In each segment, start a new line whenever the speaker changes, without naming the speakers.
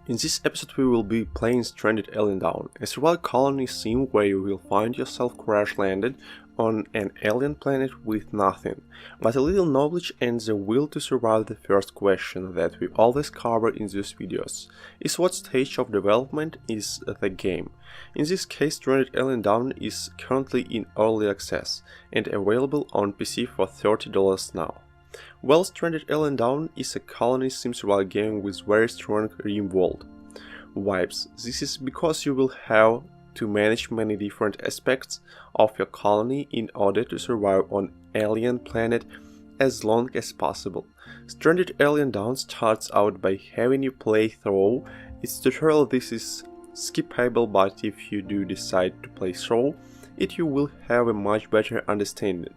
In this episode we will be playing Stranded: Alien Dawn, a survival colony sim where you will find yourself crash-landed on an alien planet with nothing, but a little knowledge and the will to survive. The first question that we always cover in these videos is what stage of development is the game. In this case, Stranded: Alien Dawn is currently in early access and available on PC for $30 now. Well, Stranded: Alien Dawn is a colony sim survival game with very strong RimWorld vibes. This is because you will have to manage many different aspects of your colony in order to survive on alien planet as long as possible. Stranded: Alien Dawn starts out by having you play through its tutorial. This is skippable, but if you do decide to play through it, you will have a much better understanding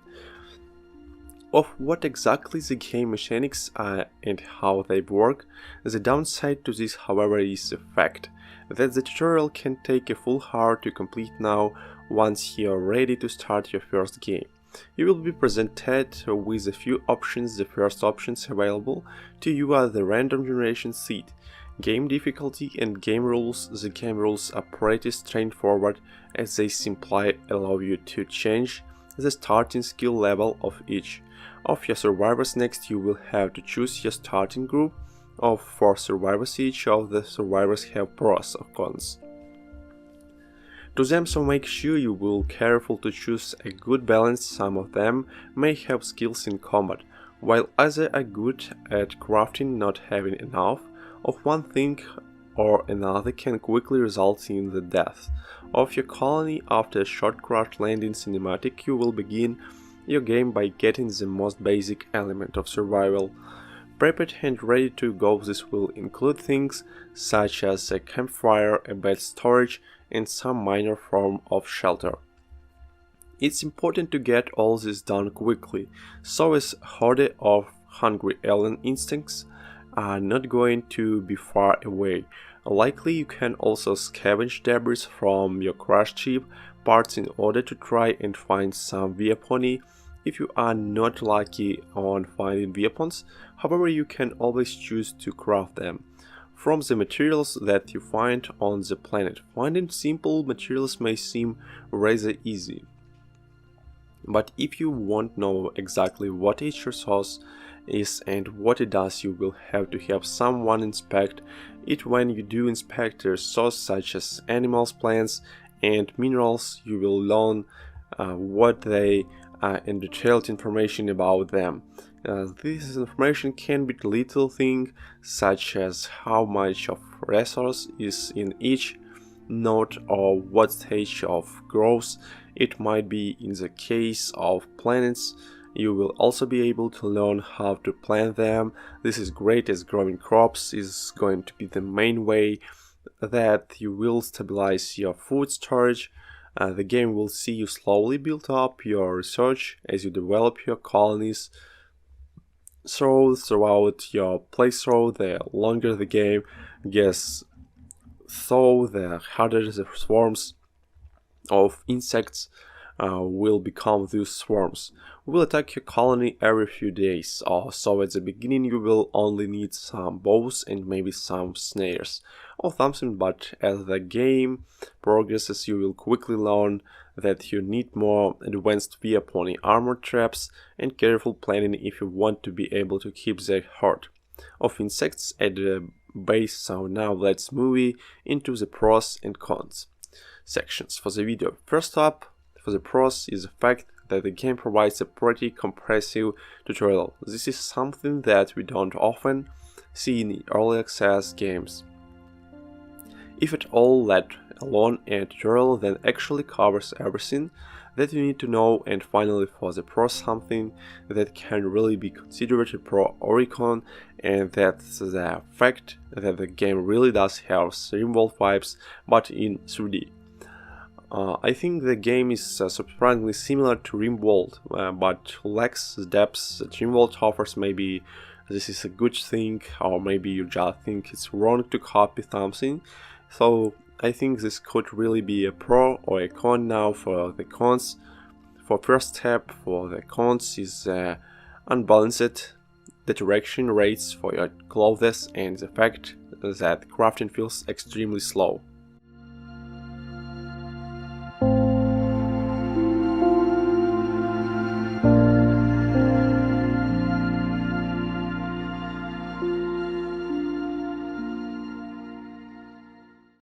of what exactly the game mechanics are and how they work. The downside to this, however, is the fact that the tutorial can take a full hour to complete now once you're ready to start your first game. You will be presented with a few options. The first options available to you are the random generation seed, game difficulty and game rules. The game rules are pretty straightforward as they simply allow you to change the starting skill level of each of your survivors. Next, you will have to choose your starting group of 4 survivors. Each of the survivors have pros or cons to them, so make sure you will careful to choose a good balance. Some of them may have skills in combat, while others are good at crafting. Not having enough of one thing or another can quickly result in the death of your colony. After a short crash landing cinematic, you will begin your game by getting the most basic element of survival prepared and ready to go. This will include things such as a campfire, a bed, storage, and some minor form of shelter. It's important to get all this done quickly, so as horde of hungry alien instincts are not going to be far away. Likely you can also scavenge debris from your crashed ship parts in order to try and find some weaponry if you are not lucky on finding weapons. However, you can always choose to craft them from the materials that you find on the planet. Finding simple materials may seem rather easy, but if you won't know exactly what each resource is and what it does, you will have to have someone inspect it. When you do inspect a resource such as animals, plants, and minerals, you will learn what they and detailed information about them. This information can be little things such as how much of resource is in each node or what stage of growth it might be. In the case of planets, you will also be able to learn how to plant them. This is great as growing crops is going to be the main way that you will stabilize your food storage. The game will see you slowly build up your research as you develop your colonies throughout your playthrough. The longer the game gets, so the harder the swarms of insects will become. These swarms will attack your colony every few days, so at the beginning you will only need some bows and maybe some snares or something, but as the game progresses you will quickly learn that you need more advanced weaponry, armor, traps, and careful planning if you want to be able to keep the horde of insects at the base. So now let's move into the pros and cons sections for the video. First up, for the pros is the fact that the game provides a pretty comprehensive tutorial. This is something that we don't often see in early access games. If at all, let alone a tutorial that actually covers everything that you need to know. And finally, for the pros, something that can really be considered a pro or a con, and that's the fact that the game really does have RimWorld vibes, but in 3D. I think the game is surprisingly similar to RimWorld, but lacks the depth that RimWorld offers. Maybe this is a good thing, or maybe you just think it's wrong to copy something. So I think this could really be a pro or a con. Now for the cons. For first step, for the cons is unbalanced deterioration rates for your clothes and the fact that crafting feels extremely slow.